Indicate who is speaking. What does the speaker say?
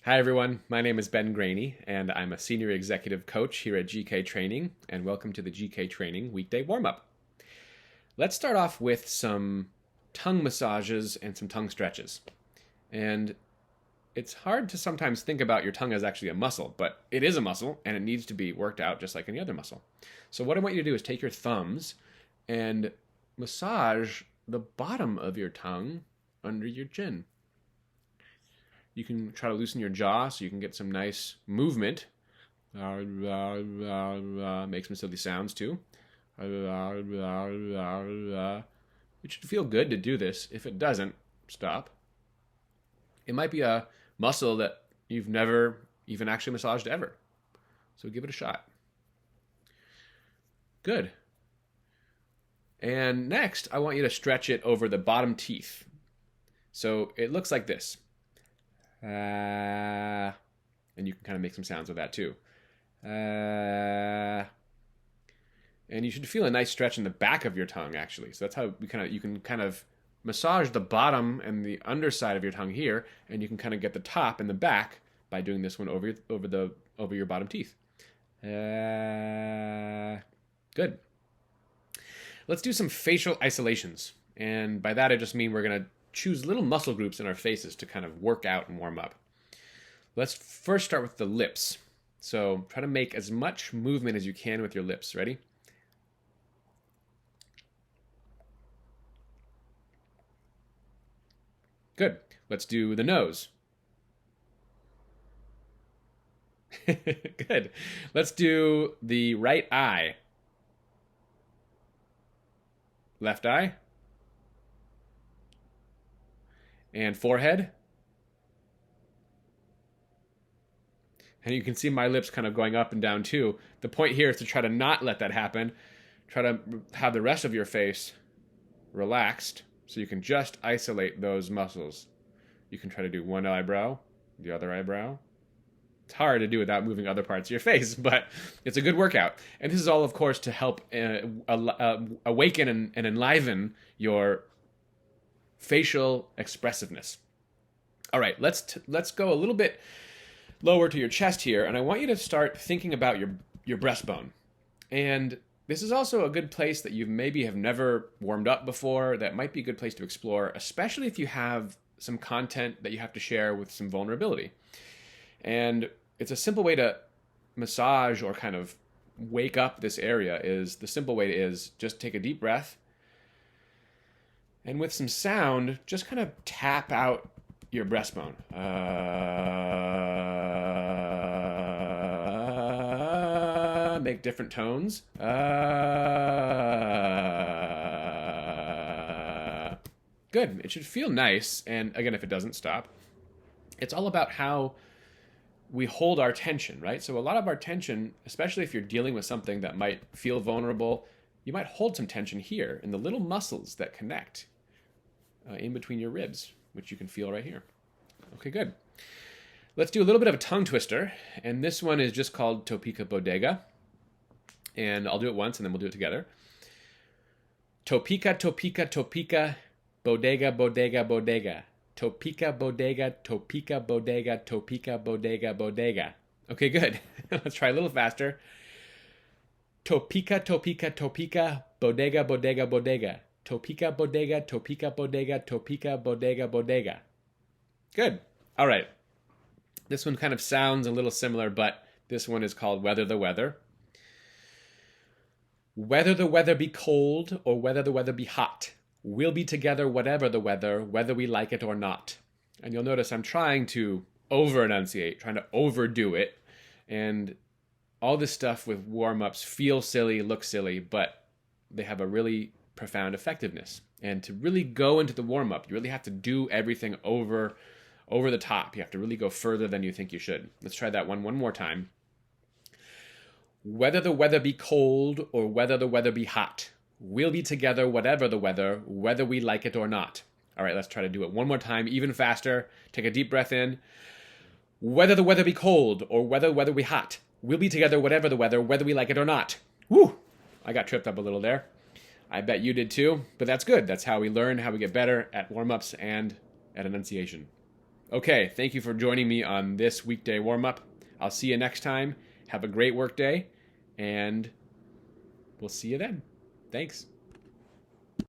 Speaker 1: Hi everyone, my name is Ben Graney, and I'm a Senior Executive Coach here at GK Training, and welcome to the GK Training Weekday Warm-up. Let's start off with some tongue massages and some tongue stretches. And it's hard to sometimes think about your tongue as actually a muscle, but it is a muscle, and it needs to be worked out just like any other muscle. So what I want you to do is take your thumbs and massage the bottom of your tongue under your chin. You can try to loosen your jaw so you can get some nice movement. Make some silly sounds too. It should feel good to do this. If it doesn't, stop. It might be a muscle that you've never even actually massaged ever. So give it a shot. Good. And next, I want you to stretch it over the bottom teeth. So it looks like this. And you can kind of make some sounds with that too. And you should feel a nice stretch in the back of your tongue, actually. So that's how you can kind of massage the bottom and the underside of your tongue here, and you can kind of get the top and the back by doing this one over your bottom teeth. Good. Let's do some facial isolations, and by that I just mean we're gonna choose little muscle groups in our faces to kind of work out and warm up. Let's first start with the lips. So try to make as much movement as you can with your lips. Ready? Good. Let's do the nose. Good. Let's do the right eye. Left eye. And forehead. And you can see my lips kind of going up and down too. The point here is to try to not let that happen. Try to have the rest of your face relaxed so you can just isolate those muscles. You can try to do one eyebrow, the other eyebrow. It's hard to do without moving other parts of your face, but it's a good workout. And this is all, of course, to help awaken and enliven your facial expressiveness. All right, let's go a little bit lower to your chest here, and I want you to start thinking about your breastbone. And this is also a good place that you maybe have never warmed up before. That might be a good place to explore, especially if you have some content that you have to share with some vulnerability. And it's a simple way to massage or kind of wake up this area. The simple way is just take a deep breath, and with some sound, just kind of tap out your breastbone. Make different tones. Good. It should feel nice. And again, if it doesn't, stop. It's all about how we hold our tension, right? So a lot of our tension, especially if you're dealing with something that might feel vulnerable, you might hold some tension here in the little muscles that connect in between your ribs, which you can feel right here. Okay, good. Let's do a little bit of a tongue twister, and this one is just called Topica Bodega. And I'll do it once, and then we'll do it together. Topica, topica, topica, bodega, bodega, bodega. Topica, bodega, topica, bodega, topica, bodega, bodega. Okay, good. Let's try a little faster. Topica, topica, topica, bodega, bodega, bodega. Topica, bodega, topica, bodega, topica, bodega, bodega. Good. All right. This one kind of sounds a little similar, but this one is called Weather the Weather. Whether the weather be cold or whether the weather be hot, we'll be together whatever the weather, whether we like it or not. And you'll notice I'm trying to over-enunciate, trying to overdo it. And all this stuff with warm-ups feel silly, look silly, but they have a really profound effectiveness. And to really go into the warm-up, you really have to do everything over the top. You have to really go further than you think you should. Let's try that one more time. Whether the weather be cold or whether the weather be hot, we'll be together whatever the weather, whether we like it or not. All right, let's try to do it one more time, even faster. Take a deep breath in. Whether the weather be cold or whether the weather be hot, we'll be together whatever the weather, whether we like it or not. Woo! I got tripped up a little there. I bet you did too, but that's good. That's how we learn, how we get better at warm-ups and at enunciation. Okay, thank you for joining me on this weekday warm-up. I'll see you next time. Have a great work day, and we'll see you then. Thanks.